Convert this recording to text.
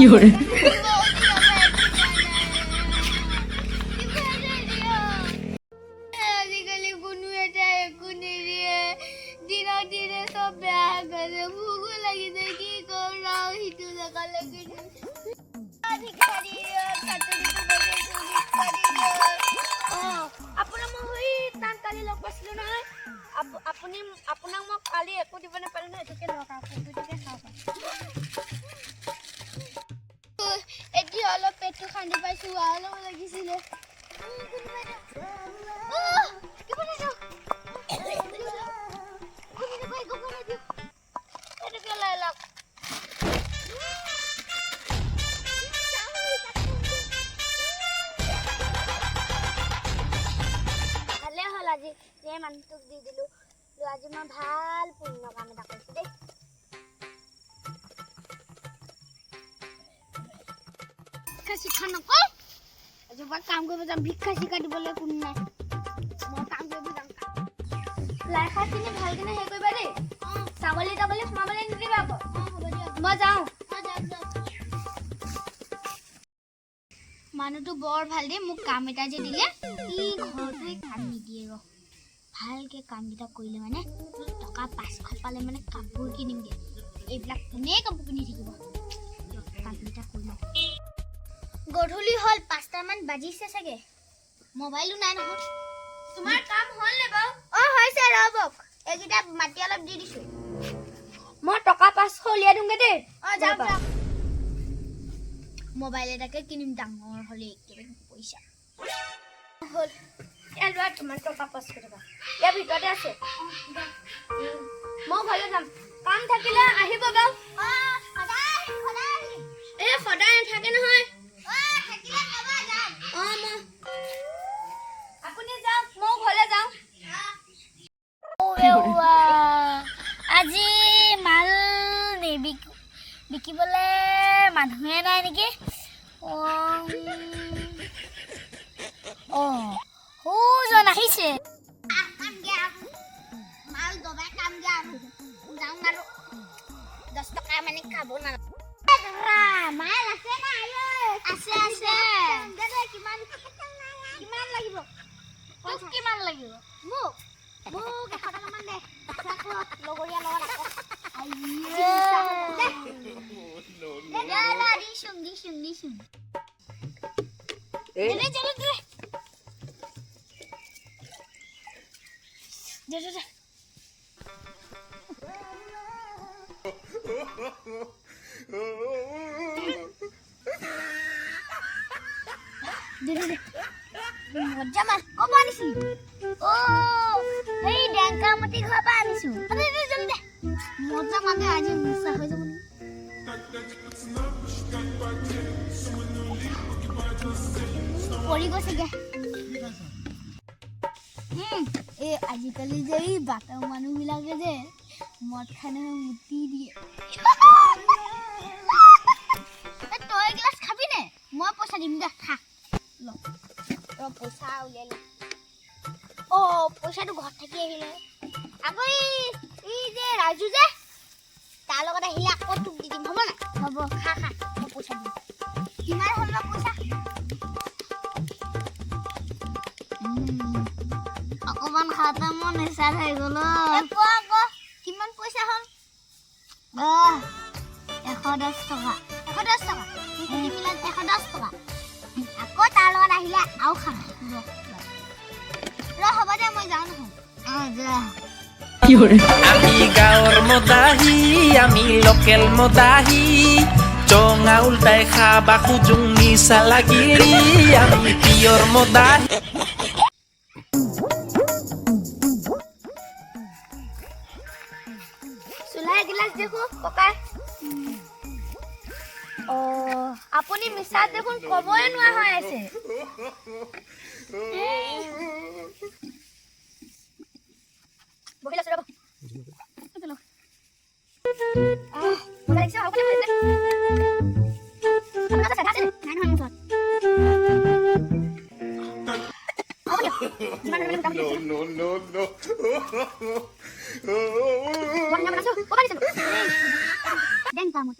有人。আজিকালি কোনো এটা একো নিদিয়ে দিনক দিনে চব বেয়া হৈ গৈছে ভোকো লাগিছে কি কৰোঁ সিটো জেগালৈকে আপোনাক মই তাত কালি লগ পাইছিলোঁ নহয় আপোনাক মই কালি একো দিব নাপালোঁ নহয় এইটোকে লওক এইটোকে খাওক এতিয়া অলপ পেটটো খান্দি পাইছোঁ অলপ লাগিছিলে ভালে হ'ল আজি যে মানুহটোক দি দিলোঁ আজি মই ভাল পুণ্য কাম এটা কৰিছোঁ দেই ভিক্ষা শিক্ষা নকয় আজি মই কাম কৰিব যাম ভিক্ষা শিক্ষা দিবলৈ কোনো নাই মই কাম কৰিব যাম লাই শাকখিনি ভালকেনে হেৰি কৰিবা দেই ছাগলী সোমাবলৈ নিদিবা আকৌ মই যাওঁ মানুহটো বৰ ভাল দেই মোক কাম এটা যে দিলে ই ঘৰটোৱে কাম নিদিয়ে ৰ ভালকৈ কামকেইটা কৰিলে মানে টকা 500 পালে মানে কাপোৰ কিনিমগৈ এইবিলাক কোনে কাপোৰ কিনি থাকিব কামকেইটা কৰি লওঁ গধূলি হ'ল 5টামান বাজিছে চাগে মোবাইলো নাই নহয় তোমাৰ কাম হ'ল নে বাৰু হৈছে ৰ'বক এইকেইটা মাটি অলপ দি দিছোঁ মই টকা 500 উলিয়াই দিমগৈ দেই যাওক মোবাইল এটাকে কিনিম ডাঙৰ হ'লে একেবাৰে পইচা হ'ল এয়া লোৱা তোমাৰ টকা 500 টকা ইয়াৰ ভিতৰতে আছে মই ঘৰলৈ যাম কাম থাকিলে আহিব বাৰু সদায় নাথাকে নহয় আপুনি যাওক মই ঘৰলৈ যাওঁ আজি মাল বিকিবলৈ মানুহে নাই নেকি সৌজন আহিছে মাল দবাই কাম দিয়া যাওঁ আৰু 10 টকা মানে খাব নালাগে মাল আছে না আছে কিমান লাগিব কিমান লাগিব মোক 100 টকামান দে লগৰীয়া লগত দিছোং মজা মাছ ক'ব আনিছিলি এই ডেংকামতি ঘৰৰ পৰা আনিছো জলদি মজা মানে আজি মিছা হৈ যাব পৰি গৈছেগে আজিকালি যে এই বাটৰ মানুহবিলাকে যে মদ খাই নহয় মুতি দিয়ে তই এগিলাচ খাবি নে মই পইচা দিম দে খা পইচা উলিয়াই পইচাটো ঘৰত থাকি আহিলে আকৌ এই যে ৰাজু যে তাৰ লগত আহিলে আকৌ তোক দি দিম হ'ব নাই হ'ব খা মই পইচা দিম কিমান হ'ল বা পইচা অকমান খাওঁতে মোৰ নিচাত হৈ গ'ল আকৌ কিমান পইচা হ'ল 110 টকা 110 টকা মিলাই 110 টকা আকৌ তাৰ লগত আহিলে আৰু খাম হ'ব দে মই যাওঁ নহয় যা আমি গাঁৱৰ মদাহী আমি লোকেল মদাহী চঙা উল্টাই খাবা খুজুং নিচা লাগিলি আমি পিয়ৰ মদাহী চুলাই গিলাচ দেখো ককা আপুনি মিছাত দেখোন ক'বই নোৱাৰা হৈ আছে বহি আছো ৰ'ব No.